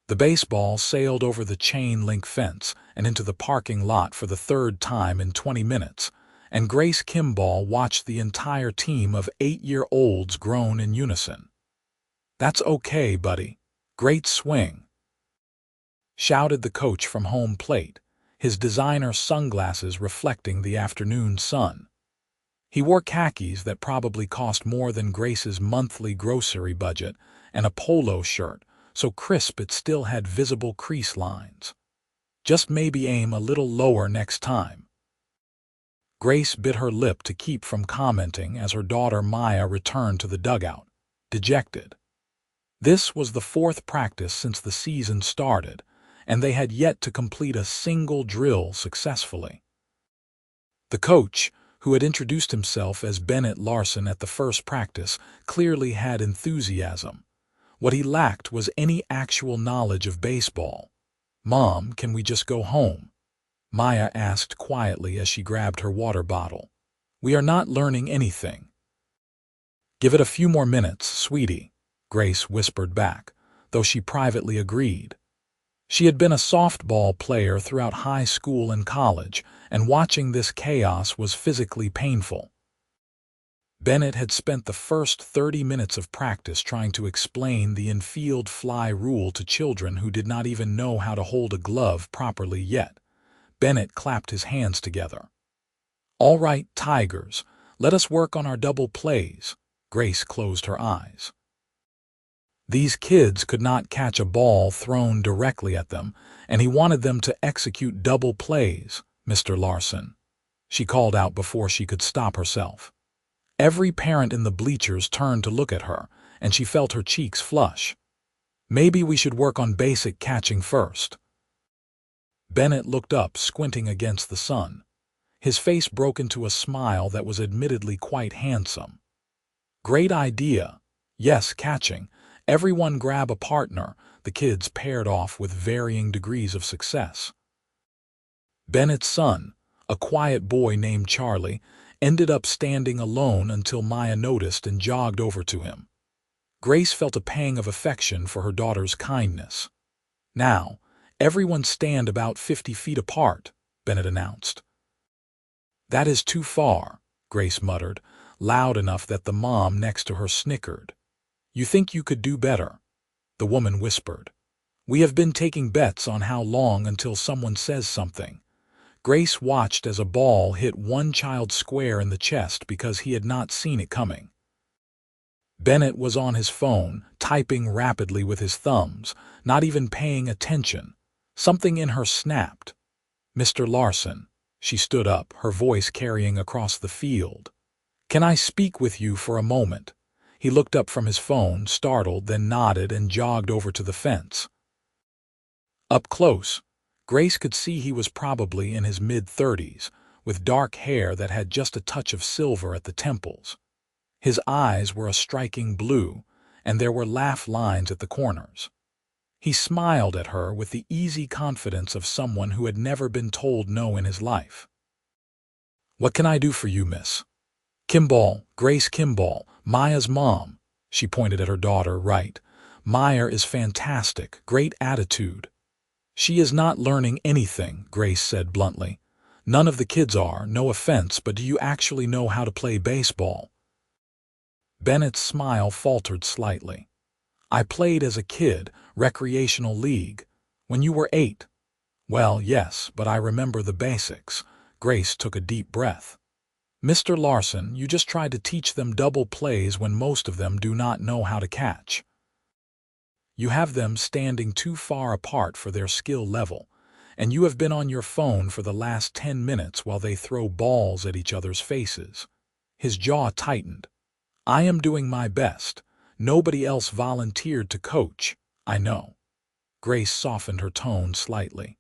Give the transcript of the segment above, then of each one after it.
The baseball sailed over the chain-link fence and into the parking lot for the third time in 20 minutes, and Grace Kimball watched the entire team of 8-year-olds groan in unison. "That's okay, buddy. Great swing," shouted the coach from home plate, his designer sunglasses reflecting the afternoon sun. He wore khakis that probably cost more than Grace's monthly grocery budget and a polo shirt, so crisp it still had visible crease lines. "Just maybe aim a little lower next time." Grace bit her lip to keep from commenting as her daughter Maya returned to the dugout, dejected. This was the fourth practice since the season started, and they had yet to complete a single drill successfully. The coach, who had introduced himself as Bennett Larson at the first practice, clearly had enthusiasm. What he lacked was any actual knowledge of baseball. "Mom, can we just go home?" Maya asked quietly as she grabbed her water bottle. "We are not learning anything." "Give it a few more minutes, sweetie," Grace whispered back, though she privately agreed. She had been a softball player throughout high school and college, and watching this chaos was physically painful. Bennett had spent the first 30 minutes of practice trying to explain the infield fly rule to children who did not even know how to hold a glove properly yet. Bennett clapped his hands together. "All right, Tigers, let us work on our double plays." Grace closed her eyes. These kids could not catch a ball thrown directly at them, and he wanted them to execute double plays, Mr. Larson, she called out before she could stop herself. Every parent in the bleachers turned to look at her, and she felt her cheeks flush. "Maybe we should work on basic catching first." Bennett looked up, squinting against the sun. His face broke into a smile that was admittedly quite handsome. "Great idea. Yes, catching. Everyone grab a partner." The kids paired off with varying degrees of success. Bennett's son, a quiet boy named Charlie, ended up standing alone until Maya noticed and jogged over to him. Grace felt a pang of affection for her daughter's kindness. "Now, everyone stand about 50 feet apart," Bennett announced. "That is too far," Grace muttered, loud enough that the mom next to her snickered. "You think you could do better?" The woman whispered. "We have been taking bets on how long until someone says something." Grace watched as a ball hit one child square in the chest because he had not seen it coming. Bennett was on his phone, typing rapidly with his thumbs, not even paying attention. Something in her snapped. "Mr. Larson." She stood up, her voice carrying across the field. "Can I speak with you for a moment?" He looked up from his phone, startled, then nodded and jogged over to the fence. Up close, Grace could see he was probably in his mid-30s, with dark hair that had just a touch of silver at the temples. His eyes were a striking blue, and there were laugh lines at the corners. He smiled at her with the easy confidence of someone who had never been told no in his life. "What can I do for you, miss?" "Kimball, Grace Kimball, Maya's mom." She pointed at her daughter, right. "Maya is fantastic, great attitude." "She is not learning anything," Grace said bluntly. "None of the kids are, no offense, but do you actually know how to play baseball?" Bennett's smile faltered slightly. "I played as a kid, recreational league. When you were 8. "Well, yes, but I remember the basics." Grace took a deep breath. "Mr. Larson, you just tried to teach them double plays when most of them do not know how to catch. You have them standing too far apart for their skill level, and you have been on your phone for the last 10 minutes while they throw balls at each other's faces." His jaw tightened. "I am doing my best. Nobody else volunteered to coach, I know." Grace softened her tone slightly.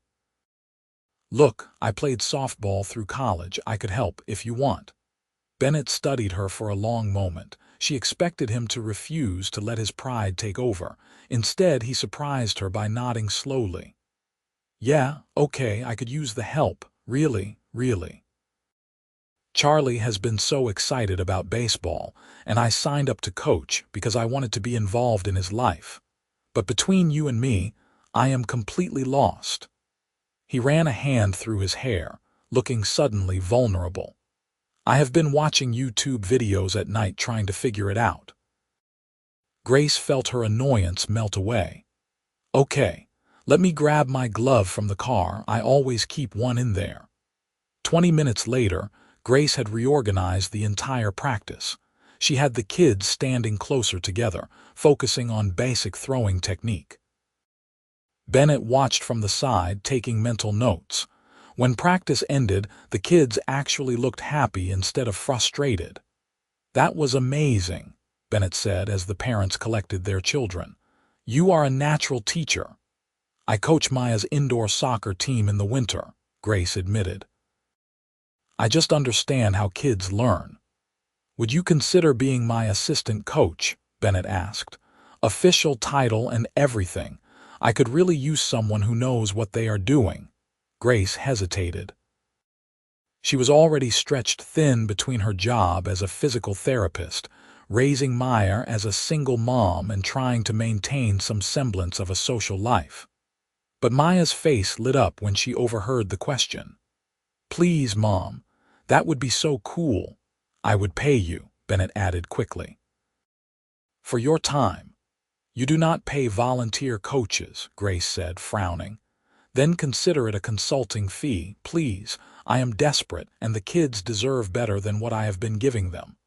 "Look, I played softball through college. I could help if you want." Bennett studied her for a long moment. She expected him to refuse to let his pride take over. Instead, he surprised her by nodding slowly. "Yeah, okay, I could use the help. Really, really. Charlie has been so excited about baseball, and I signed up to coach because I wanted to be involved in his life. But between you and me, I am completely lost." He ran a hand through his hair, looking suddenly vulnerable. "I have been watching YouTube videos at night trying to figure it out." Grace felt her annoyance melt away. "Okay, let me grab my glove from the car. I always keep one in there." 20 minutes later, Grace had reorganized the entire practice. She had the kids standing closer together, focusing on basic throwing technique. Bennett watched from the side, taking mental notes. When practice ended, the kids actually looked happy instead of frustrated. "That was amazing," Bennett said as the parents collected their children. "You are a natural teacher." "I coach Maya's indoor soccer team in the winter," Grace admitted. "I just understand how kids learn." "Would you consider being my assistant coach?" Bennett asked. "Official title and everything. I could really use someone who knows what they are doing." Grace hesitated. She was already stretched thin between her job as a physical therapist, raising Maya as a single mom, and trying to maintain some semblance of a social life. But Maya's face lit up when she overheard the question. "Please, Mom, that would be so cool. I would pay you," Bennett added quickly. "For your time." "You do not pay volunteer coaches," Grace said, frowning. "Then consider it a consulting fee, please. I am desperate, and the kids deserve better than what I have been giving them."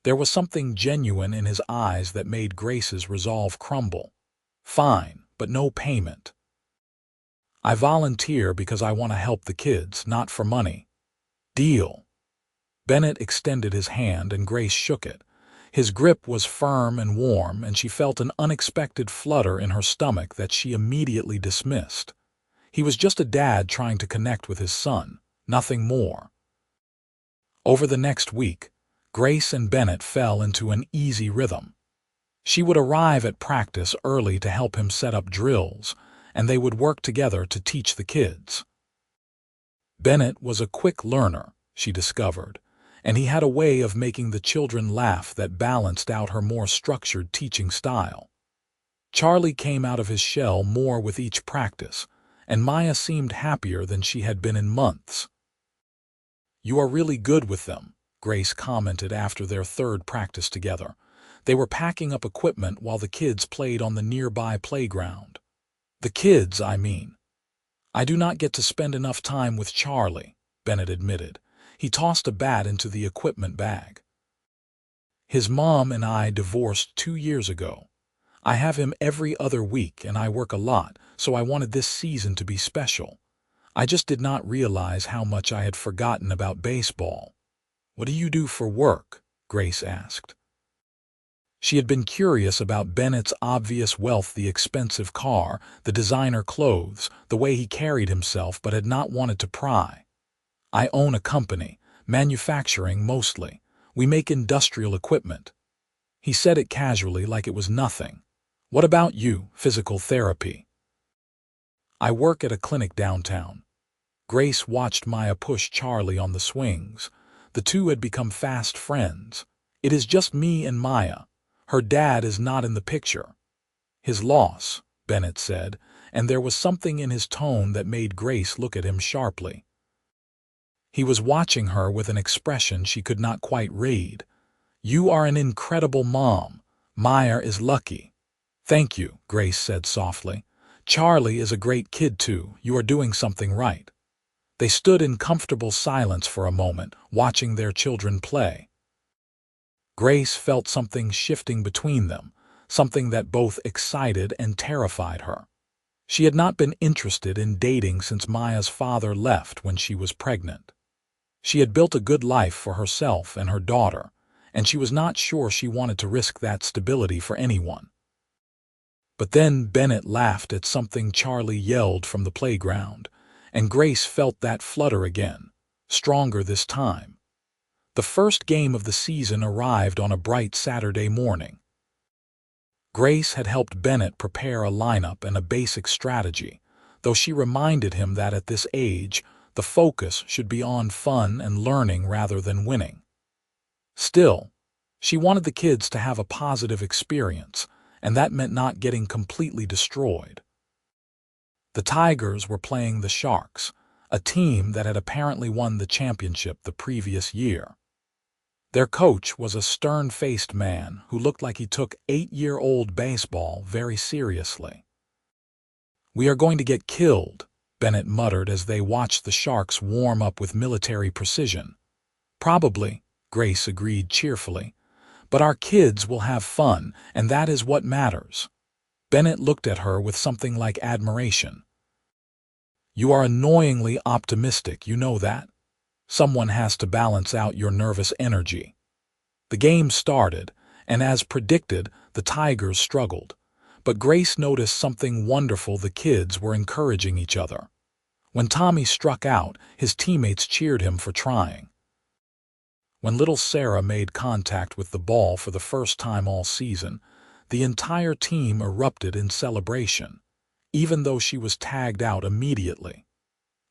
There was something genuine in his eyes that made Grace's resolve crumble. "Fine, but no payment." "I volunteer because I want to help the kids, not for money." "Deal." Bennett extended his hand and Grace shook it. His grip was firm and warm, and she felt an unexpected flutter in her stomach that she immediately dismissed. He was just a dad trying to connect with his son, nothing more. Over the next week, Grace and Bennett fell into an easy rhythm. She would arrive at practice early to help him set up drills, and they would work together to teach the kids. Bennett was a quick learner, she discovered, and he had a way of making the children laugh that balanced out her more structured teaching style. Charlie came out of his shell more with each practice, and Maya seemed happier than she had been in months. "You are really good with them," Grace commented after their third practice together. They were packing up equipment while the kids played on the nearby playground. "The kids, I mean." "I do not get to spend enough time with Charlie," Bennett admitted. He tossed a bat into the equipment bag. "His mom and I divorced 2 years ago. I have him every other week and I work a lot, so I wanted this season to be special. I just did not realize how much I had forgotten about baseball." "What do you do for work?" Grace asked. She had been curious about Bennett's obvious wealth, the expensive car, the designer clothes, the way he carried himself, but had not wanted to pry. "I own a company, manufacturing mostly. We make industrial equipment." He said it casually, like it was nothing. "What about you, physical therapy?" "I work at a clinic downtown." Grace watched Maya push Charlie on the swings. The two had become fast friends. "It is just me and Maya. Her dad is not in the picture." "His loss," Bennett said, and there was something in his tone that made Grace look at him sharply. He was watching her with an expression she could not quite read. "You are an incredible mom. Maya is lucky." "Thank you," Grace said softly. "Charlie is a great kid too. You are doing something right." They stood in comfortable silence for a moment, watching their children play. Grace felt something shifting between them, something that both excited and terrified her. She had not been interested in dating since Maya's father left when she was pregnant. She had built a good life for herself and her daughter, and she was not sure she wanted to risk that stability for anyone. But then Bennett laughed at something Charlie yelled from the playground, and Grace felt that flutter again, stronger this time. The first game of the season arrived on a bright Saturday morning. Grace had helped Bennett prepare a lineup and a basic strategy, though she reminded him that at this age, the focus should be on fun and learning rather than winning. Still, she wanted the kids to have a positive experience, and that meant not getting completely destroyed. The Tigers were playing the Sharks, a team that had apparently won the championship the previous year. Their coach was a stern-faced man who looked like he took 8-year-old baseball very seriously. "We are going to get killed," Bennett muttered as they watched the Sharks warm up with military precision. "Probably," Grace agreed cheerfully. "But our kids will have fun, and that is what matters." Bennett looked at her with something like admiration. "You are annoyingly optimistic, you know that? Someone has to balance out your nervous energy." The game started, and as predicted, the Tigers struggled. But Grace noticed something wonderful: the kids were encouraging each other. When Tommy struck out, his teammates cheered him for trying. When little Sarah made contact with the ball for the first time all season, the entire team erupted in celebration, even though she was tagged out immediately.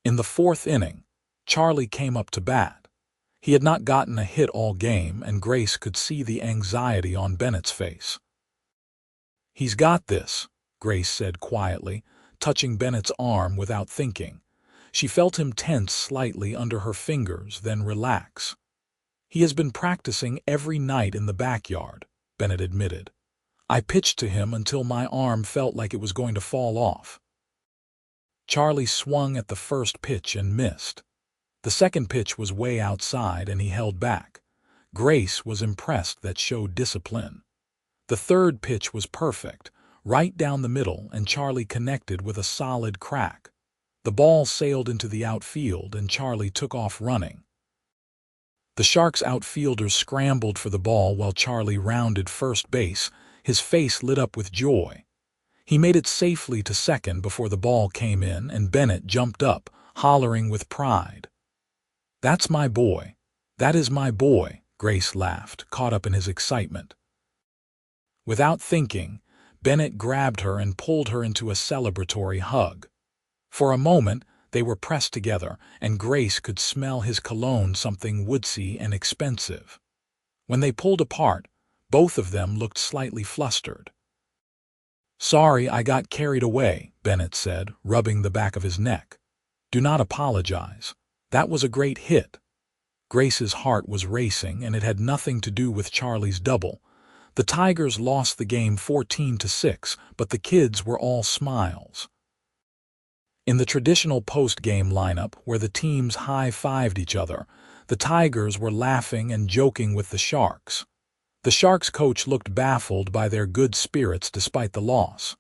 In the fourth inning, Charlie came up to bat. He had not gotten a hit all game, and Grace could see the anxiety on Bennett's face. "He's got this," Grace said quietly, touching Bennett's arm without thinking. She felt him tense slightly under her fingers, then relax. "He has been practicing every night in the backyard," Bennett admitted. "I pitched to him until my arm felt like it was going to fall off." Charlie swung at the first pitch and missed. The second pitch was way outside, and he held back. Grace was impressed. That showed discipline. The third pitch was perfect, right down the middle, and Charlie connected with a solid crack. The ball sailed into the outfield, and Charlie took off running. The Sharks' outfielders scrambled for the ball while Charlie rounded first base, his face lit up with joy. He made it safely to second before the ball came in, and Bennett jumped up, hollering with pride. "That's my boy. That is my boy," Grace laughed, caught up in his excitement. Without thinking, Bennett grabbed her and pulled her into a celebratory hug. For a moment, they were pressed together, and Grace could smell his cologne, something woodsy and expensive. When they pulled apart, both of them looked slightly flustered. "Sorry, I got carried away," Bennett said, rubbing the back of his neck. "Do not apologize. That was a great hit." Grace's heart was racing, and it had nothing to do with Charlie's double. The Tigers lost the game 14-6, but the kids were all smiles. In the traditional post-game lineup, where the teams high-fived each other, the Tigers were laughing and joking with the Sharks. The Sharks coach looked baffled by their good spirits despite the loss.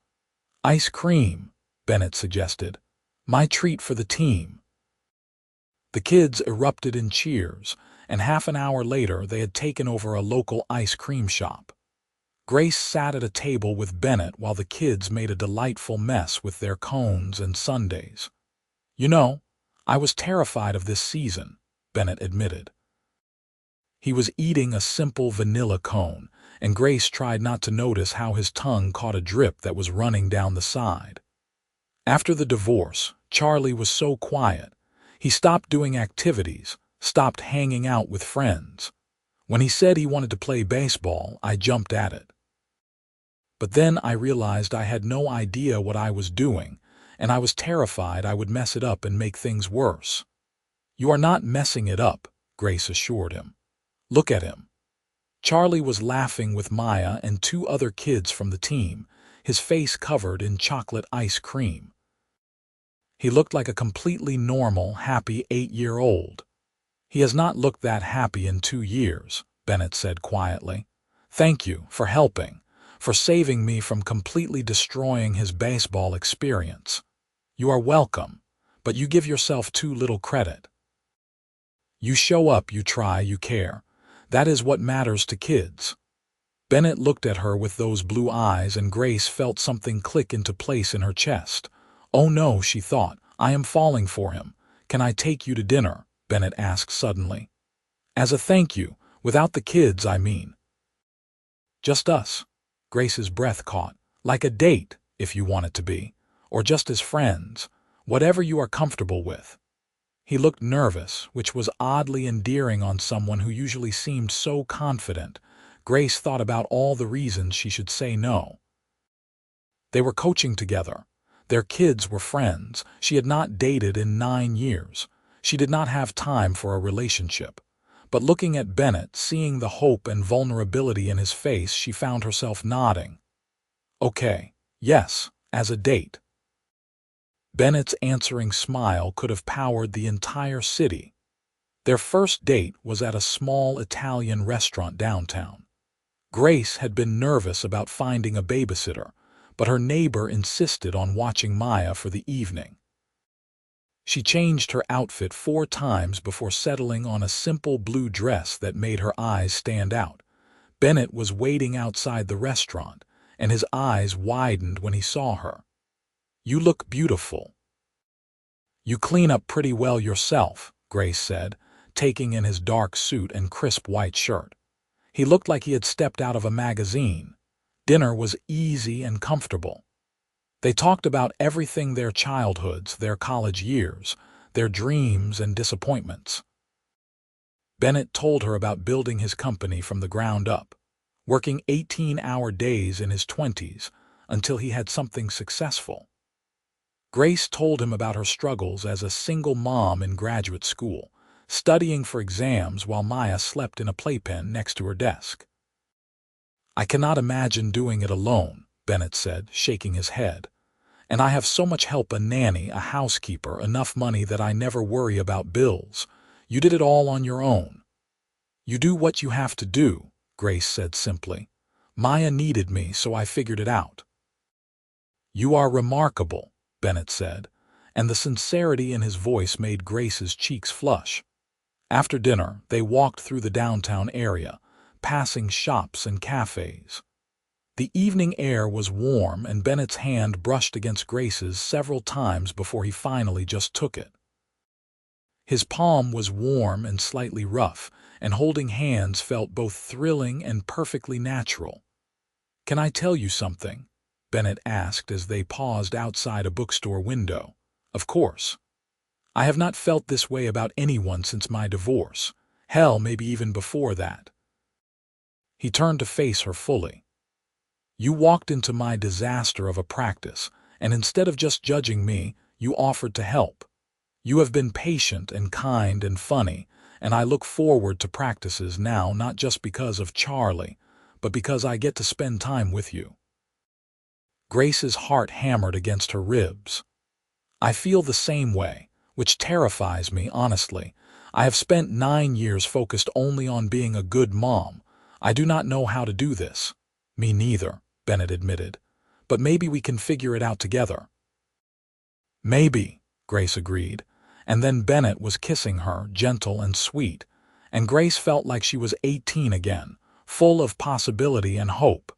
"Ice cream," Bennett suggested. "My treat for the team." The kids erupted in cheers, and half an hour later they had taken over a local ice cream shop. Grace sat at a table with Bennett while the kids made a delightful mess with their cones and sundaes. "You know, I was terrified of this season," Bennett admitted. He was eating a simple vanilla cone, and Grace tried not to notice how his tongue caught a drip that was running down the side. After the divorce, Charlie was so quiet. He stopped doing activities, stopped hanging out with friends. When he said he wanted to play baseball, I jumped at it. But then I realized I had no idea what I was doing, and I was terrified I would mess it up and make things worse. "You are not messing it up," Grace assured him. "Look at him." Charlie was laughing with Maya and 2 other kids from the team, his face covered in chocolate ice cream. He looked like a completely normal, happy 8-year-old. "He has not looked that happy in 2 years, Bennett said quietly. "Thank you for helping, for saving me from completely destroying his baseball experience." "You are welcome, but you give yourself too little credit. You show up, you try, you care. That is what matters to kids." Bennett looked at her with those blue eyes, and Grace felt something click into place in her chest. "Oh no," she thought, "I am falling for him. Can I take you to dinner?" Bennett asked suddenly. "As a thank you, without the kids, I mean." "Just us." Grace's breath caught. "Like a date, if you want it to be, or just as friends, whatever you are comfortable with." He looked nervous, which was oddly endearing on someone who usually seemed so confident. Grace thought about all the reasons she should say no. They were coaching together. Their kids were friends. She had not dated in 9 years. She did not have time for a relationship. But looking at Bennett, seeing the hope and vulnerability in his face, she found herself nodding. Okay, yes, as a date. Bennett's answering smile could have powered the entire city. Their first date was at a small Italian restaurant downtown. Grace had been nervous about finding a babysitter, but her neighbor insisted on watching Maya for the evening. She changed her outfit 4 times before settling on a simple blue dress that made her eyes stand out. Bennett was waiting outside the restaurant, and his eyes widened when he saw her. "You look beautiful." "You clean up pretty well yourself," Grace said, taking in his dark suit and crisp white shirt. He looked like he had stepped out of a magazine. Dinner was easy and comfortable. They talked about everything: their childhoods, their college years, their dreams and disappointments. Bennett told her about building his company from the ground up, working 18-hour days in his 20s until he had something successful. Grace told him about her struggles as a single mom in graduate school, studying for exams while Maya slept in a playpen next to her desk. "I cannot imagine doing it alone," Bennett said, shaking his head. "And I have so much help: a nanny, a housekeeper, enough money that I never worry about bills. You did it all on your own." "You do what you have to do," Grace said simply. "Maya needed me, so I figured it out." "You are remarkable," Bennett said, and the sincerity in his voice made Grace's cheeks flush. After dinner, they walked through the downtown area, passing shops and cafes. The evening air was warm, and Bennett's hand brushed against Grace's several times before he finally just took it. His palm was warm and slightly rough, and holding hands felt both thrilling and perfectly natural. "Can I tell you something?" Bennett asked as they paused outside a bookstore window. "Of course. I have not felt this way about anyone since my divorce. Hell, maybe even before that." He turned to face her fully. "You walked into my disaster of a practice, and instead of just judging me, you offered to help. You have been patient and kind and funny, and I look forward to practices now, not just because of Charlie, but because I get to spend time with you." Grace's heart hammered against her ribs. "I feel the same way, which terrifies me, honestly. I have spent 9 years focused only on being a good mom. I do not know how to do this." "Me neither," Bennett admitted. "But maybe we can figure it out together." "Maybe," Grace agreed. And then Bennett was kissing her, gentle and sweet, and Grace felt like she was 18 again, full of possibility and hope.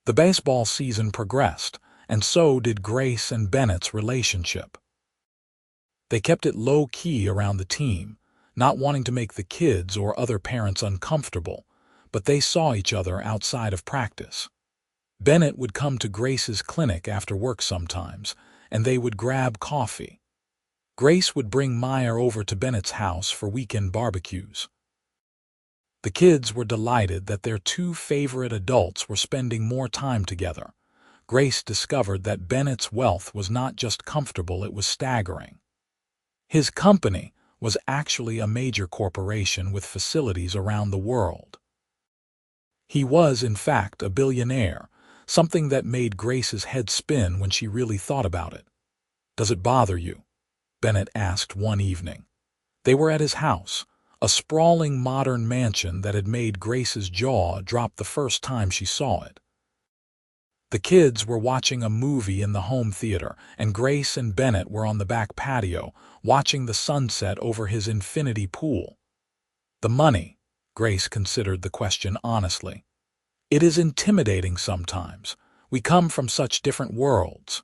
The baseball season progressed, and so did Grace and Bennett's relationship. They kept it low-key around the team, not wanting to make the kids or other parents uncomfortable, but they saw each other outside of practice. Bennett would come to Grace's clinic after work sometimes, and they would grab coffee. Grace would bring Maya over to Bennett's house for weekend barbecues. The kids were delighted that their 2 favorite adults were spending more time together. Grace discovered that Bennett's wealth was not just comfortable, it was staggering. His company was actually a major corporation with facilities around the world. He was, in fact, a billionaire, something that made Grace's head spin when she really thought about it. "Does it bother you?" Bennett asked one evening. They were at his house, a sprawling modern mansion that had made Grace's jaw drop the first time she saw it. The kids were watching a movie in the home theater, and Grace and Bennett were on the back patio, watching the sunset over his infinity pool. "The money," Grace considered the question honestly. "It is intimidating sometimes. We come from such different worlds."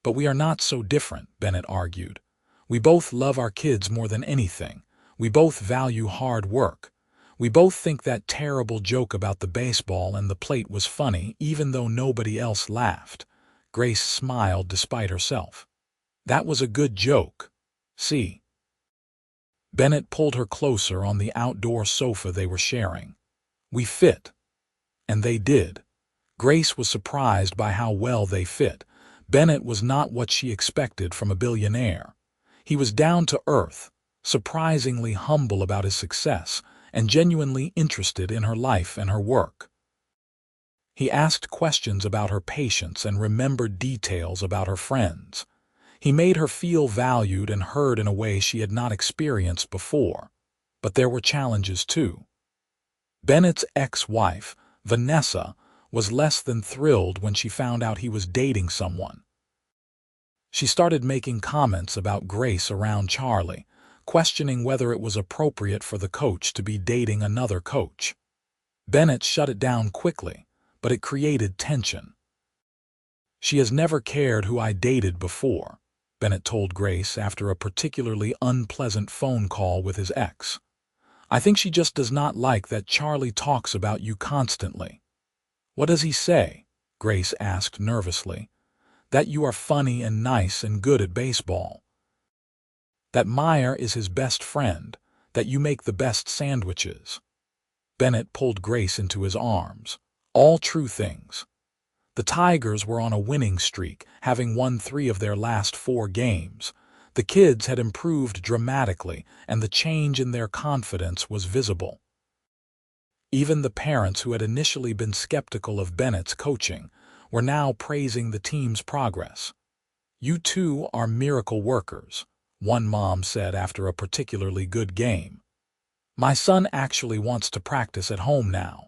"But we are not so different," Bennett argued. "We both love our kids more than anything. We both value hard work. We both think that terrible joke about the baseball and the plate was funny, even though nobody else laughed." Grace smiled despite herself. "That was a good joke. See?" Bennett pulled her closer on the outdoor sofa they were sharing. "We fit." And they did. Grace was surprised by how well they fit. Bennett was not what she expected from a billionaire. He was down to earth, surprisingly humble about his success, and genuinely interested in her life and her work. He asked questions about her patients and remembered details about her friends. He made her feel valued and heard in a way she had not experienced before. But there were challenges too. Bennett's ex-wife, Vanessa, was less than thrilled when she found out he was dating someone. She started making comments about Grace around Charlie, questioning whether it was appropriate for the coach to be dating another coach. Bennett shut it down quickly, but it created tension. "She has never cared who I dated before," Bennett told Grace after a particularly unpleasant phone call with his ex. "I think she just does not like that Charlie talks about you constantly." "What does he say?" Grace asked nervously. "That you are funny and nice and good at baseball. That Meyer is his best friend, that you make the best sandwiches." Bennett pulled Grace into his arms. All true things. The Tigers were on a winning streak, having won 3 of their last 4 games. The kids had improved dramatically, and the change in their confidence was visible. Even the parents who had initially been skeptical of Bennett's coaching were now praising the team's progress. "You two are miracle workers," one mom said after a particularly good game. "My son actually wants to practice at home now."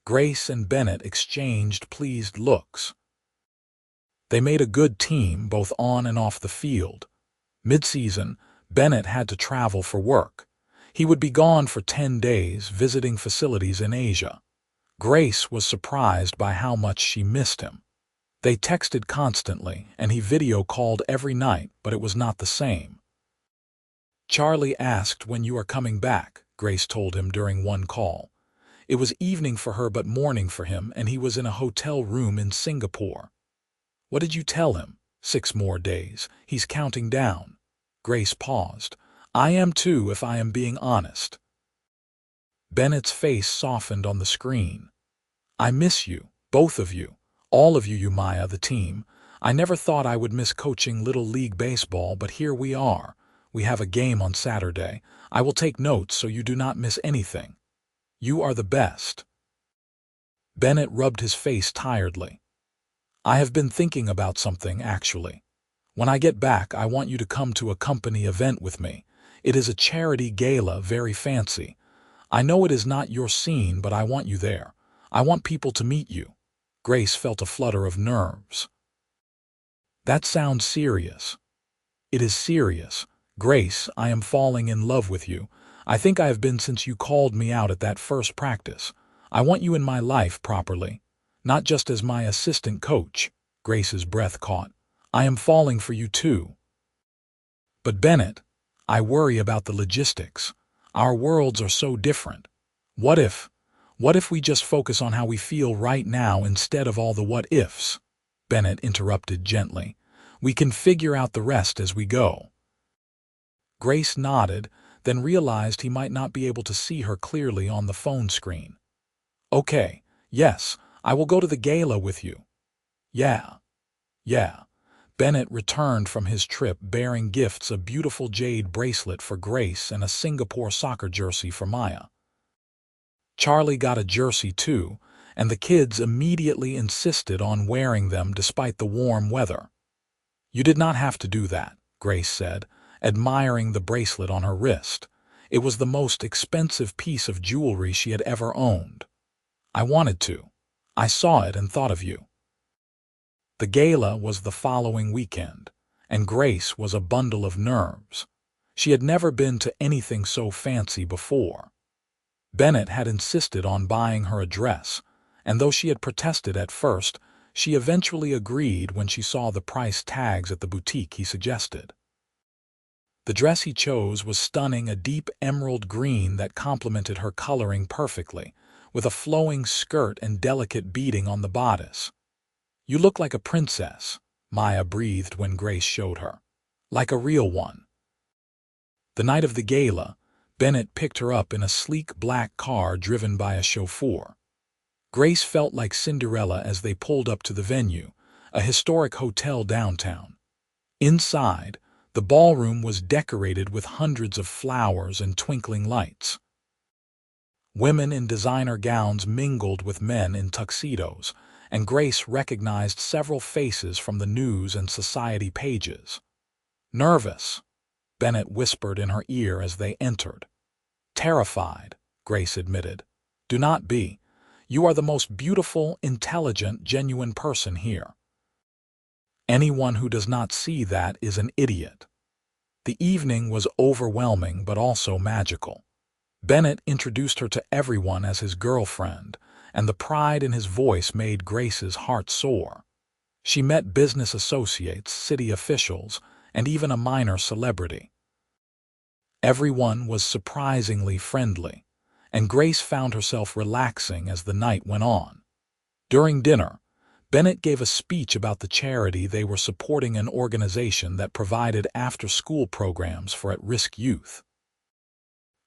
Grace and Bennett exchanged pleased looks. They made a good team both on and off the field. Mid-season, Bennett had to travel for work. He would be gone for 10 days visiting facilities in Asia. Grace was surprised by how much she missed him. They texted constantly, and he video called every night, but it was not the same. "Charlie asked when you are coming back," Grace told him during one call. It was evening for her but morning for him, and he was in a hotel room in Singapore. "What did you tell him?" 6 more days. He's counting down." Grace paused. "I am too, if I am being honest." Bennett's face softened on the screen. "I miss you, both of you, all of you, Maya, the team. I never thought I would miss coaching Little League Baseball, but here we are. We have a game on Saturday. I will take notes so you do not miss anything. You are the best." Bennett rubbed his face tiredly. "I have been thinking about something, actually. When I get back, I want you to come to a company event with me. It is a charity gala, very fancy. I know it is not your scene, but I want you there. I want people to meet you." Grace felt a flutter of nerves. "That sounds serious." "It is serious. Grace, I am falling in love with you. I think I have been since you called me out at that first practice. I want you in my life properly, not just as my assistant coach." Grace's breath caught. "I am falling for you too." "But Bennett, I worry about the logistics. Our worlds are so different. What if we just focus on how we feel right now instead of all the what-ifs?" Bennett interrupted gently. "We can figure out the rest as we go." Grace nodded, then realized he might not be able to see her clearly on the phone screen. "Okay, yes, I will go to the gala with you." Yeah. Bennett returned from his trip bearing gifts: a beautiful jade bracelet for Grace and a Singapore soccer jersey for Maya. Charlie got a jersey too, and the kids immediately insisted on wearing them despite the warm weather. "You did not have to do that," Grace said, admiring the bracelet on her wrist. It was the most expensive piece of jewelry she had ever owned. "I wanted to. I saw it and thought of you." The gala was the following weekend, and Grace was a bundle of nerves. She had never been to anything so fancy before. Bennett had insisted on buying her a dress, and though she had protested at first, she eventually agreed when she saw the price tags at the boutique he suggested. The dress he chose was stunning, a deep emerald green that complemented her coloring perfectly, with a flowing skirt and delicate beading on the bodice. "You look like a princess," Maya breathed when Grace showed her. "Like a real one." The night of the gala, Bennett picked her up in a sleek black car driven by a chauffeur. Grace felt like Cinderella as they pulled up to the venue, a historic hotel downtown. Inside, the ballroom was decorated with hundreds of flowers and twinkling lights. Women in designer gowns mingled with men in tuxedos, and Grace recognized several faces from the news and society pages. "Nervous," Bennett whispered in her ear as they entered. "Terrified," Grace admitted. "Do not be. You are the most beautiful, intelligent, genuine person here. Anyone who does not see that is an idiot." The evening was overwhelming but also magical. Bennett introduced her to everyone as his girlfriend, and the pride in his voice made Grace's heart soar. She met business associates, city officials, and even a minor celebrity. Everyone was surprisingly friendly, and Grace found herself relaxing as the night went on. During dinner, Bennett gave a speech about the charity they were supporting, an organization that provided after-school programs for at-risk youth.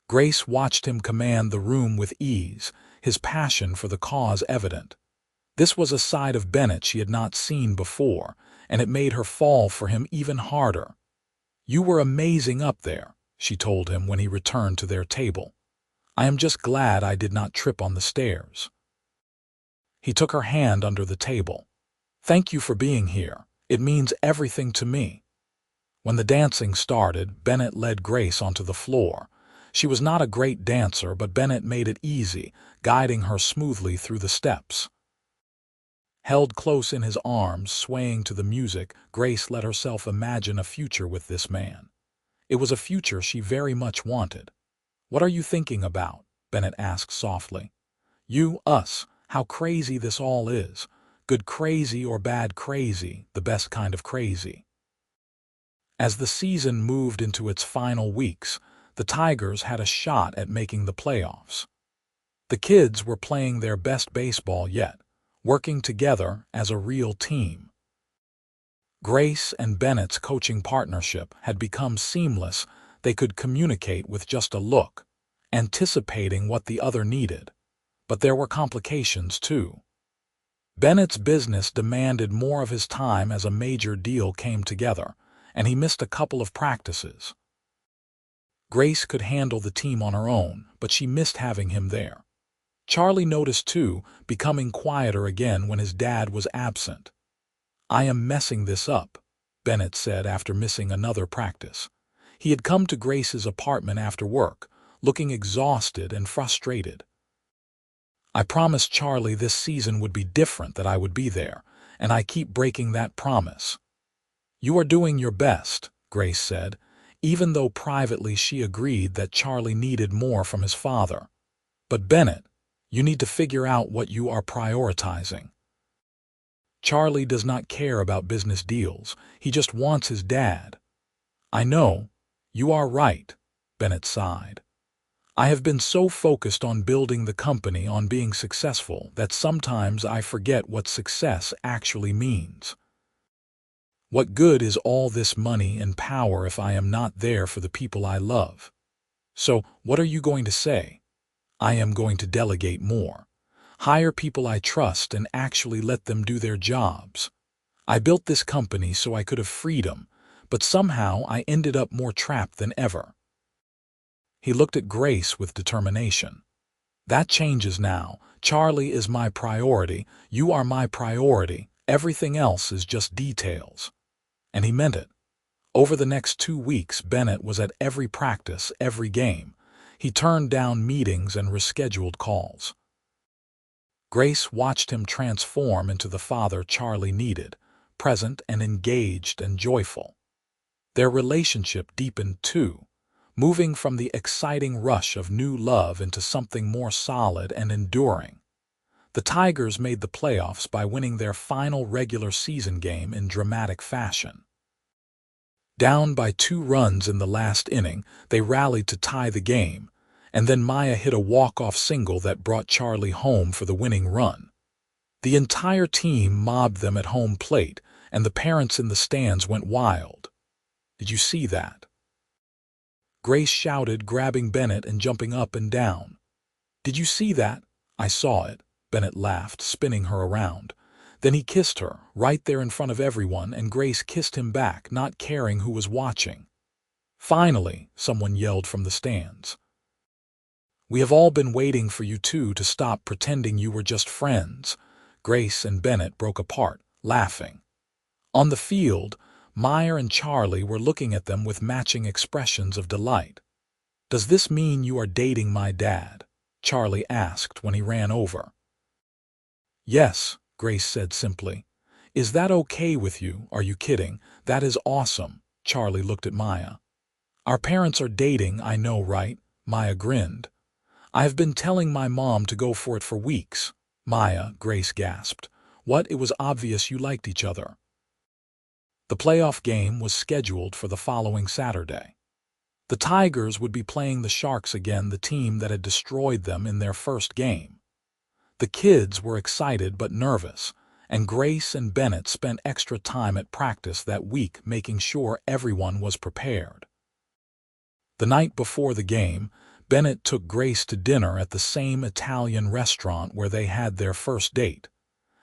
Grace watched him command the room with ease, his passion for the cause evident. This was a side of Bennett she had not seen before, and it made her fall for him even harder. "You were amazing up there," she told him when he returned to their table. "I am just glad I did not trip on the stairs." He took her hand under the table. "Thank you for being here. It means everything to me." When the dancing started, Bennett led Grace onto the floor. She was not a great dancer, but Bennett made it easy, guiding her smoothly through the steps. Held close in his arms, swaying to the music, Grace let herself imagine a future with this man. It was a future she very much wanted. "What are you thinking about?" Bennett asked softly. "You, us, how crazy this all is. Good crazy or bad crazy, the best kind of crazy." As the season moved into its final weeks, the Tigers had a shot at making the playoffs. The kids were playing their best baseball yet, working together as a real team. Grace and Bennett's coaching partnership had become seamless. They could communicate with just a look, anticipating what the other needed. But there were complications too. Bennett's business demanded more of his time as a major deal came together, and he missed a couple of practices. Grace could handle the team on her own, but she missed having him there. Charlie noticed too, becoming quieter again when his dad was absent. "I am messing this up," Bennett said after missing another practice. He had come to Grace's apartment after work, looking exhausted and frustrated. "I promised Charlie this season would be different, that I would be there, and I keep breaking that promise." "You are doing your best," Grace said, even though privately she agreed that Charlie needed more from his father. "But Bennett, you need to figure out what you are prioritizing. Charlie does not care about business deals. He just wants his dad." "I know. You are right," Bennett sighed. "I have been so focused on building the company, on being successful, that sometimes I forget what success actually means. What good is all this money and power if I am not there for the people I love? So, what are you going to say?" "I am going to delegate more. Hire people I trust and actually let them do their jobs. I built this company so I could have freedom, but somehow I ended up more trapped than ever." He looked at Grace with determination. "That changes now. Charlie is my priority. You are my priority. Everything else is just details." And he meant it. Over the next 2 weeks, Bennett was at every practice, every game. He turned down meetings and rescheduled calls. Grace watched him transform into the father Charlie needed, present and engaged and joyful. Their relationship deepened too, moving from the exciting rush of new love into something more solid and enduring. The Tigers made the playoffs by winning their final regular season game in dramatic fashion. Down by 2 runs in the last inning, they rallied to tie the game, and then Maya hit a walk-off single that brought Charlie home for the winning run. The entire team mobbed them at home plate, and the parents in the stands went wild. "Did you see that?" Grace shouted, grabbing Bennett and jumping up and down. "Did you see that?" "I saw it," Bennett laughed, spinning her around. Then he kissed her, right there in front of everyone, and Grace kissed him back, not caring who was watching. Finally, someone yelled from the stands. "We have all been waiting for you two to stop pretending you were just friends." Grace and Bennett broke apart, laughing. On the field, Meyer and Charlie were looking at them with matching expressions of delight. "Does this mean you are dating my dad?" Charlie asked when he ran over. "Yes," Grace said simply. "Is that okay with you? Are you kidding? That is awesome." Charlie looked at Maya. "Our parents are dating, I know, right?" Maya grinned. "I have been telling my mom to go for it for weeks." "Maya," Grace gasped. "What? It was obvious you liked each other." The playoff game was scheduled for the following Saturday. The Tigers would be playing the Sharks again, the team that had destroyed them in their first game. The kids were excited but nervous, and Grace and Bennett spent extra time at practice that week making sure everyone was prepared. The night before the game, Bennett took Grace to dinner at the same Italian restaurant where they had their first date.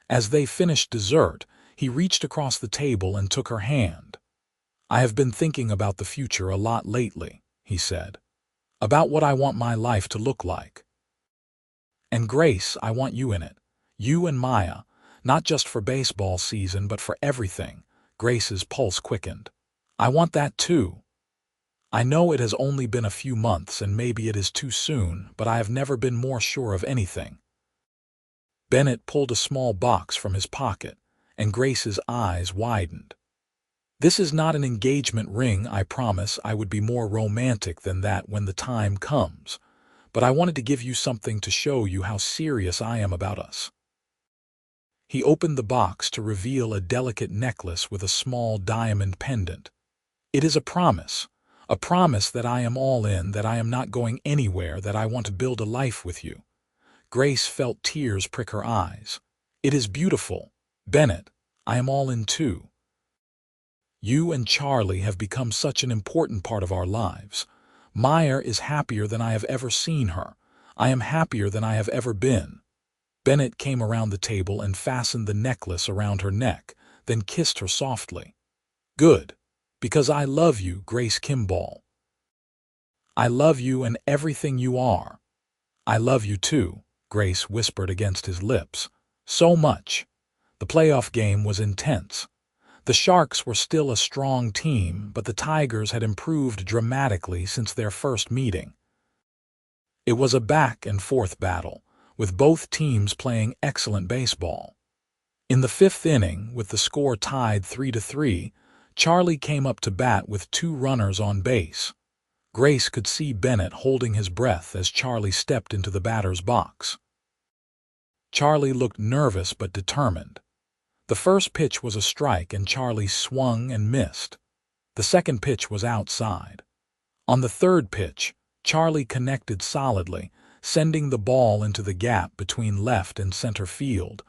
As they finished dessert, he reached across the table and took her hand. "I have been thinking about the future a lot lately," he said. "About what I want my life to look like. And Grace, I want you in it. You and Maya, not just for baseball season but for everything." Grace's pulse quickened. "I want that too. I know it has only been a few months and maybe it is too soon, but I have never been more sure of anything." Bennett pulled a small box from his pocket, and Grace's eyes widened. "This is not an engagement ring, I promise. I would be more romantic than that when the time comes. But I wanted to give you something to show you how serious I am about us." He opened the box to reveal a delicate necklace with a small diamond pendant. "It is a promise that I am all in, that I am not going anywhere, that I want to build a life with you." Grace felt tears prick her eyes. "It is beautiful. Bennett, I am all in too. You and Charlie have become such an important part of our lives. Meyer is happier than I have ever seen her. I am happier than I have ever been." Bennett came around the table and fastened the necklace around her neck, then kissed her softly. "Good. Because I love you, Grace Kimball. I love you and everything you are." "I love you too," Grace whispered against his lips. "So much." The playoff game was intense. The Sharks were still a strong team, but the Tigers had improved dramatically since their first meeting. It was a back-and-forth battle, with both teams playing excellent baseball. In the fifth inning, with the score tied 3-3, Charlie came up to bat with 2 runners on base. Grace could see Bennett holding his breath as Charlie stepped into the batter's box. Charlie looked nervous but determined. The first pitch was a strike and Charlie swung and missed. The second pitch was outside. On the third pitch, Charlie connected solidly, sending the ball into the gap between left and center field.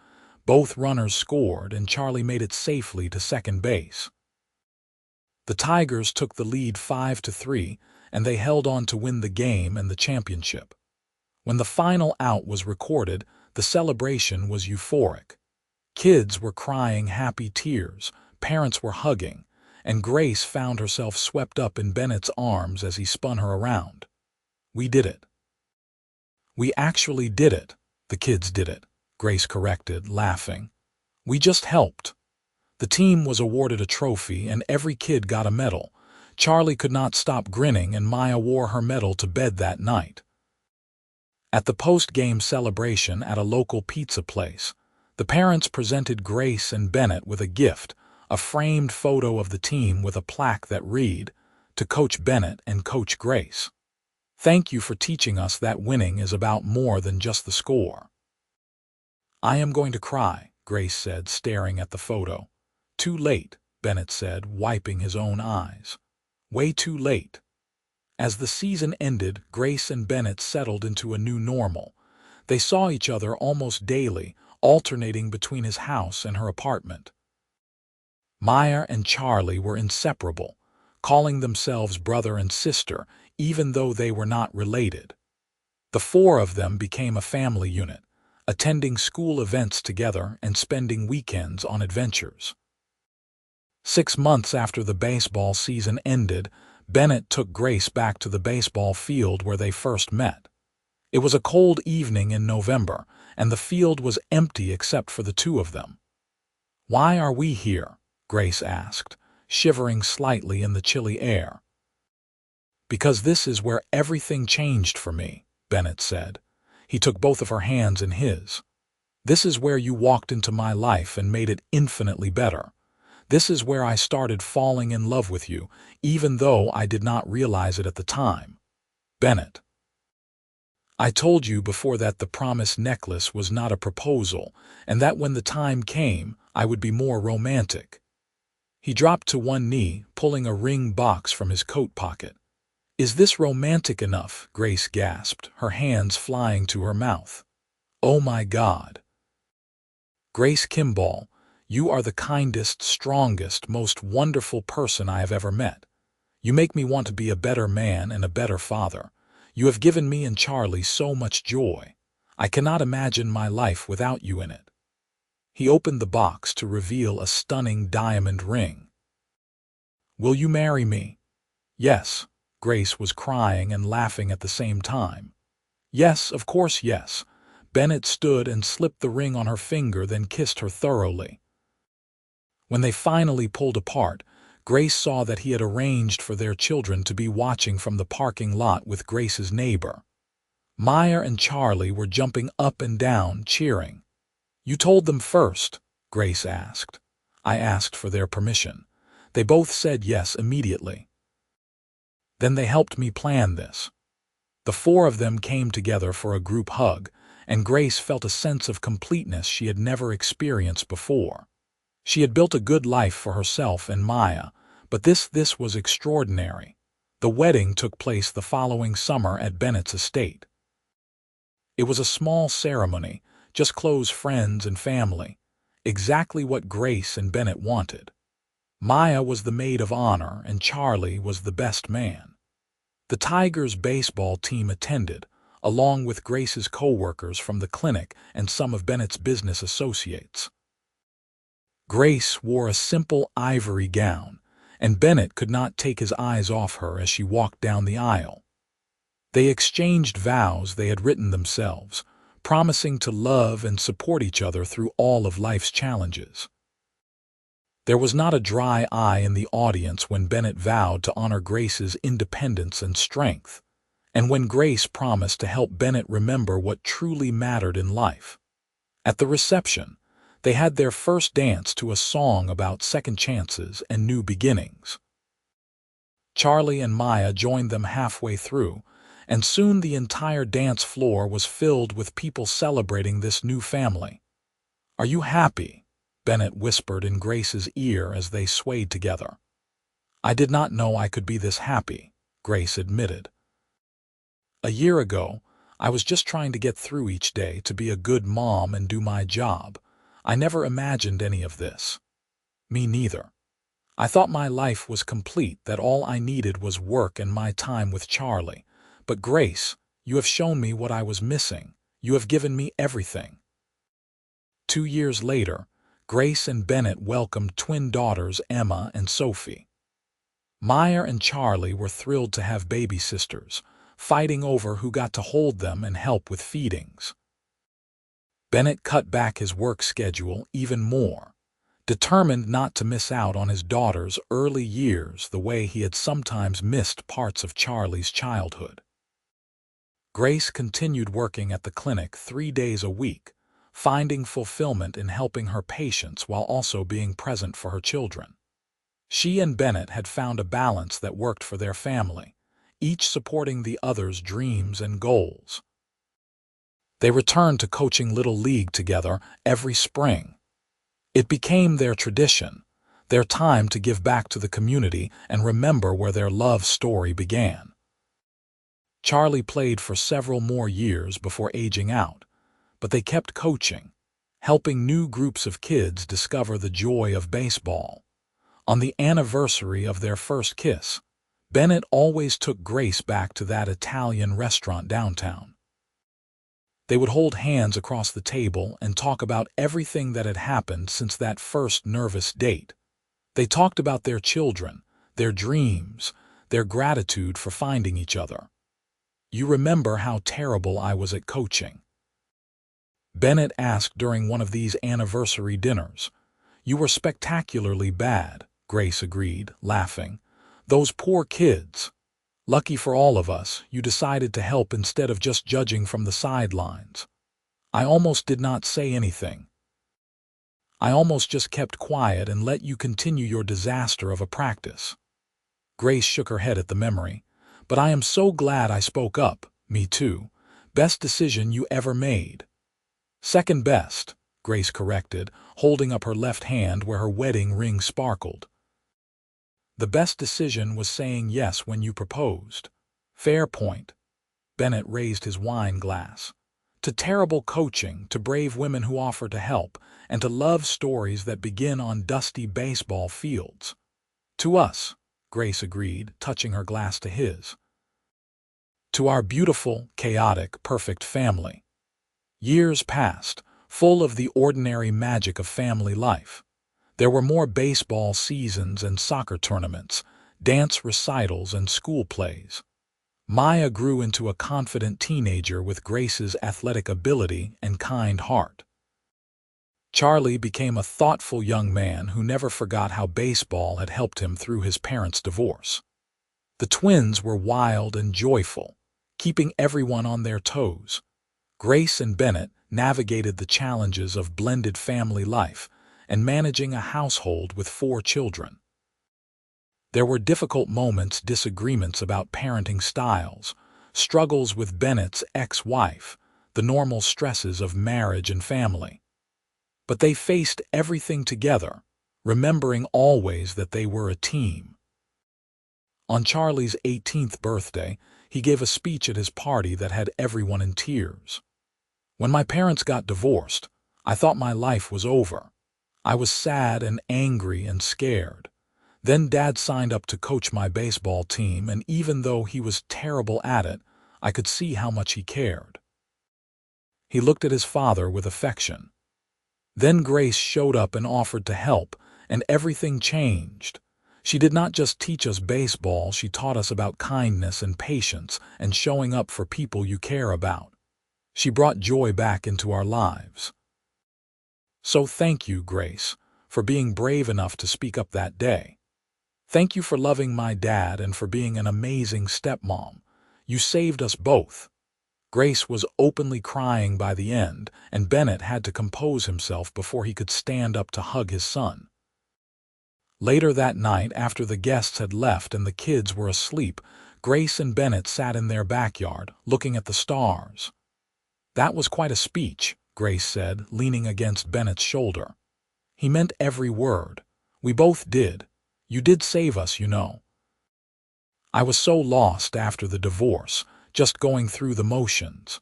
Both runners scored and Charlie made it safely to second base. The Tigers took the lead 5-3, and they held on to win the game and the championship. When the final out was recorded, the celebration was euphoric. Kids were crying happy tears, parents were hugging, and Grace found herself swept up in Bennett's arms as he spun her around. "We did it." "We actually did it." "The kids did it," Grace corrected, laughing. "We just helped." The team was awarded a trophy and every kid got a medal. Charlie could not stop grinning and Maya wore her medal to bed that night. At the post-game celebration at a local pizza place, the parents presented Grace and Bennett with a gift, a framed photo of the team with a plaque that read, "To Coach Bennett and Coach Grace. Thank you for teaching us that winning is about more than just the score." "I am going to cry," Grace said, staring at the photo. "Too late," Bennett said, wiping his own eyes. "Way too late." As the season ended, Grace and Bennett settled into a new normal. They saw each other almost daily, alternating between his house and her apartment. Meyer and Charlie were inseparable, calling themselves brother and sister, even though they were not related. The 4 of them became a family unit, attending school events together and spending weekends on adventures. 6 months after the baseball season ended, Bennett took Grace back to the baseball field where they first met. It was a cold evening in November, and the field was empty except for the two of them. "Why are we here?" Grace asked, shivering slightly in the chilly air. "Because this is where everything changed for me," Bennett said. He took both of her hands in his. "This is where you walked into my life and made it infinitely better. This is where I started falling in love with you, even though I did not realize it at the time. Bennett, I told you before that the promise necklace was not a proposal, and that when the time came, I would be more romantic." He dropped to one knee, pulling a ring box from his coat pocket. "Is this romantic enough?" Grace gasped, her hands flying to her mouth. "Oh my God. Grace Kimball, you are the kindest, strongest, most wonderful person I have ever met. You make me want to be a better man and a better father. You have given me and Charlie so much joy. I cannot imagine my life without you in it." He opened the box to reveal a stunning diamond ring. "Will you marry me?" "Yes." Grace was crying and laughing at the same time. "Yes, of course, yes." Bennett stood and slipped the ring on her finger, then kissed her thoroughly. When they finally pulled apart, Grace saw that he had arranged for their children to be watching from the parking lot with Grace's neighbor. Maya and Charlie were jumping up and down, cheering. "You told them first?" Grace asked. "I asked for their permission. They both said yes immediately. Then they helped me plan this." The four of them came together for a group hug, and Grace felt a sense of completeness she had never experienced before. She had built a good life for herself and Maya, but this was extraordinary. The wedding took place the following summer at Bennett's estate. It was a small ceremony, just close friends and family, exactly what Grace and Bennett wanted. Maya was the maid of honor and Charlie was the best man. The Tigers baseball team attended, along with Grace's co-workers from the clinic and some of Bennett's business associates. Grace wore a simple ivory gown, and Bennett could not take his eyes off her as she walked down the aisle. They exchanged vows they had written themselves, promising to love and support each other through all of life's challenges. There was not a dry eye in the audience when Bennett vowed to honor Grace's independence and strength, and when Grace promised to help Bennett remember what truly mattered in life. At the reception, they had their first dance to a song about second chances and new beginnings. Charlie and Maya joined them halfway through, and soon the entire dance floor was filled with people celebrating this new family. "Are you happy?" Bennett whispered in Grace's ear as they swayed together. "I did not know I could be this happy," Grace admitted. "A year ago, I was just trying to get through each day, to be a good mom and do my job. I never imagined any of this." "Me neither. I thought my life was complete, that all I needed was work and my time with Charlie. But Grace, you have shown me what I was missing. You have given me everything." 2 years later, Grace and Bennett welcomed twin daughters Emma and Sophie. Maya and Charlie were thrilled to have baby sisters, fighting over who got to hold them and help with feedings. Bennett cut back his work schedule even more, determined not to miss out on his daughter's early years the way he had sometimes missed parts of Charlie's childhood. Grace continued working at the clinic 3 days a week, finding fulfillment in helping her patients while also being present for her children. She and Bennett had found a balance that worked for their family, each supporting the other's dreams and goals. They returned to coaching Little League together every spring. It became their tradition, their time to give back to the community and remember where their love story began. Charlie played for several more years before aging out, but they kept coaching, helping new groups of kids discover the joy of baseball. On the anniversary of their first kiss, Bennett always took Grace back to that Italian restaurant downtown. They would hold hands across the table and talk about everything that had happened since that first nervous date. They talked about their children, their dreams, their gratitude for finding each other. "You remember how terrible I was at coaching?" Bennett asked during one of these anniversary dinners. "You were spectacularly bad," Grace agreed, laughing. "Those poor kids. Lucky for all of us, you decided to help instead of just judging from the sidelines. I almost did not say anything. I almost just kept quiet and let you continue your disaster of a practice." Grace shook her head at the memory. "But I am so glad I spoke up. Me too. Best decision you ever made." "Second best," Grace corrected, holding up her left hand where her wedding ring sparkled. "The best decision was saying yes when you proposed." "Fair point." Bennett raised his wine glass. "To terrible coaching, to brave women who offer to help, and to love stories that begin on dusty baseball fields." "To us," Grace agreed, touching her glass to his. "To our beautiful, chaotic, perfect family." Years passed, full of the ordinary magic of family life. There were more baseball seasons and soccer tournaments, dance recitals and school plays. Maya grew into a confident teenager with Grace's athletic ability and kind heart. Charlie became a thoughtful young man who never forgot how baseball had helped him through his parents' divorce. The twins were wild and joyful, keeping everyone on their toes. Grace and Bennett navigated the challenges of blended family life and managing a household with 4 children. There were difficult moments, disagreements about parenting styles, struggles with Bennett's ex-wife, the normal stresses of marriage and family. But they faced everything together, remembering always that they were a team. On Charlie's 18th birthday, he gave a speech at his party that had everyone in tears. "When my parents got divorced, I thought my life was over. I was sad and angry and scared. Then Dad signed up to coach my baseball team, and even though he was terrible at it, I could see how much he cared." He looked at his father with affection. Then Grace showed up and offered to help, and everything changed. She did not just teach us baseball, she taught us about kindness and patience and showing up for people you care about. She brought joy back into our lives. So thank you, Grace, for being brave enough to speak up that day. Thank you for loving my dad and for being an amazing stepmom. You saved us both. Grace was openly crying by the end, and Bennett had to compose himself before he could stand up to hug his son. Later that night, after the guests had left and the kids were asleep, Grace and Bennett sat in their backyard, looking at the stars. "That was quite a speech," Grace said, leaning against Bennett's shoulder. "He meant every word. We both did. You did save us, you know. I was so lost after the divorce, just going through the motions.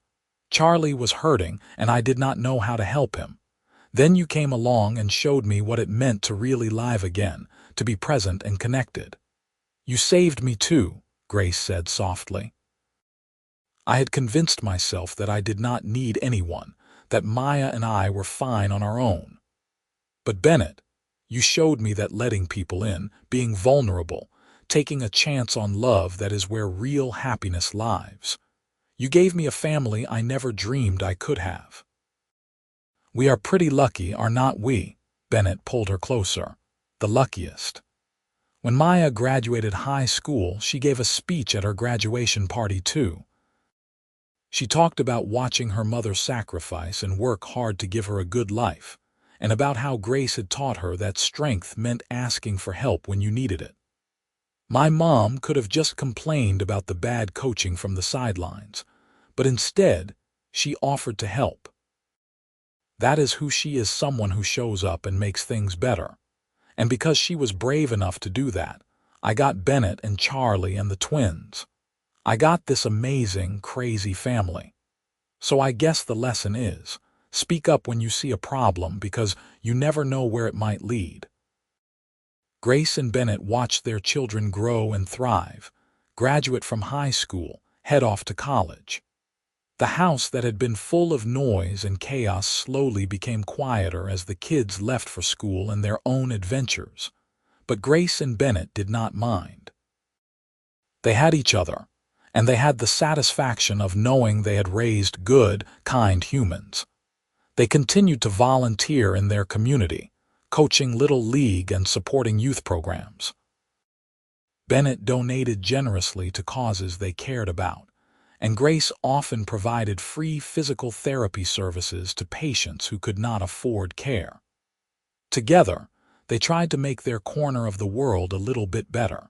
Charlie was hurting, and I did not know how to help him. Then you came along and showed me what it meant to really live again, to be present and connected. You saved me too," Grace said softly. "I had convinced myself that I did not need anyone, that Maya and I were fine on our own. But Bennett, you showed me that letting people in, being vulnerable, taking a chance on love, that is where real happiness lives. You gave me a family I never dreamed I could have." "We are pretty lucky, are not we?" Bennett pulled her closer. "The luckiest." When Maya graduated high school, she gave a speech at her graduation party too. She talked about watching her mother sacrifice and work hard to give her a good life, and about how Grace had taught her that strength meant asking for help when you needed it. "My mom could have just complained about the bad coaching from the sidelines, but instead, she offered to help. That is who she is, someone who shows up and makes things better. And because she was brave enough to do that, I got Bennett and Charlie and the twins. I got this amazing, crazy family. So I guess the lesson is, speak up when you see a problem because you never know where it might lead." Grace and Bennett watched their children grow and thrive, graduate from high school, head off to college. The house that had been full of noise and chaos slowly became quieter as the kids left for school and their own adventures. But Grace and Bennett did not mind. They had each other, and they had the satisfaction of knowing they had raised good, kind humans. They continued to volunteer in their community, coaching Little League and supporting youth programs. Bennett donated generously to causes they cared about, and Grace often provided free physical therapy services to patients who could not afford care. Together, they tried to make their corner of the world a little bit better.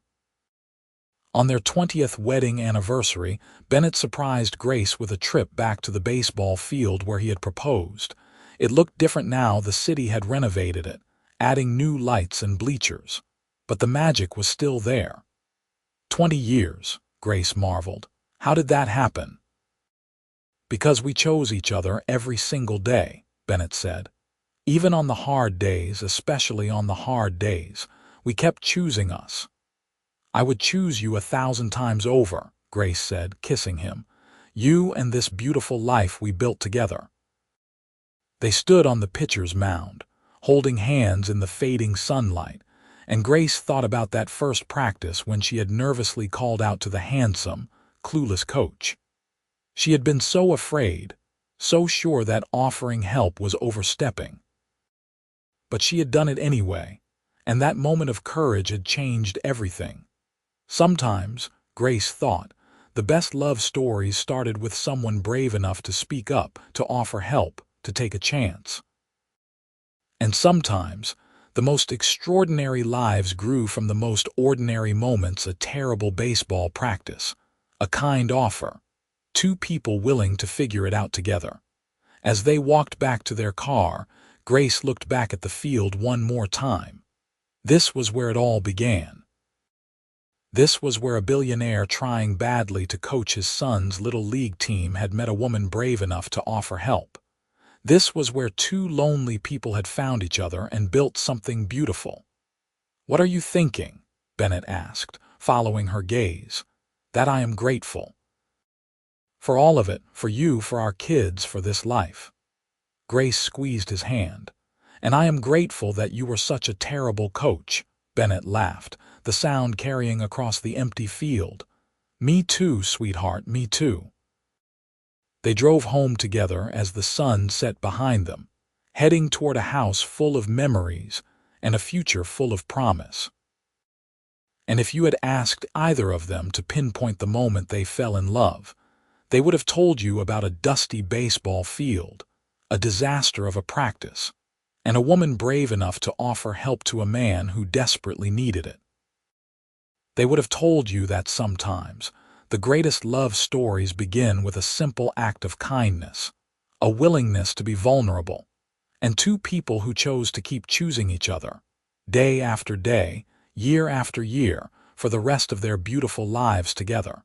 On their 20th wedding anniversary, Bennett surprised Grace with a trip back to the baseball field where he had proposed. It looked different now. The city had renovated it, adding new lights and bleachers. But the magic was still there. 20 years, Grace marveled. How did that happen? Because we chose each other every single day, Bennett said. Even on the hard days, especially on the hard days, we kept choosing us. I would choose you 1,000 times over, Grace said, kissing him. You and this beautiful life we built together. They stood on the pitcher's mound, holding hands in the fading sunlight, and Grace thought about that first practice when she had nervously called out to the handsome, clueless coach. She had been so afraid, so sure that offering help was overstepping. But she had done it anyway, and that moment of courage had changed everything. Sometimes, Grace thought, the best love stories started with someone brave enough to speak up, to offer help, to take a chance. And sometimes, the most extraordinary lives grew from the most ordinary moments: a terrible baseball practice, a kind offer, two people willing to figure it out together. As they walked back to their car, Grace looked back at the field one more time. This was where it all began. This was where a billionaire trying badly to coach his son's little league team had met a woman brave enough to offer help. This was where two lonely people had found each other and built something beautiful. "What are you thinking?" Bennett asked, following her gaze. "That I am grateful. For all of it, for you, for our kids, for this life." Grace squeezed his hand. "And I am grateful that you were such a terrible coach," Bennett laughed, the sound carrying across the empty field. "Me too, sweetheart, me too." They drove home together as the sun set behind them, heading toward a house full of memories and a future full of promise. And if you had asked either of them to pinpoint the moment they fell in love, they would have told you about a dusty baseball field, a disaster of a practice, and a woman brave enough to offer help to a man who desperately needed it. They would have told you that sometimes the greatest love stories begin with a simple act of kindness, a willingness to be vulnerable, and two people who chose to keep choosing each other, day after day, year after year, for the rest of their beautiful lives together.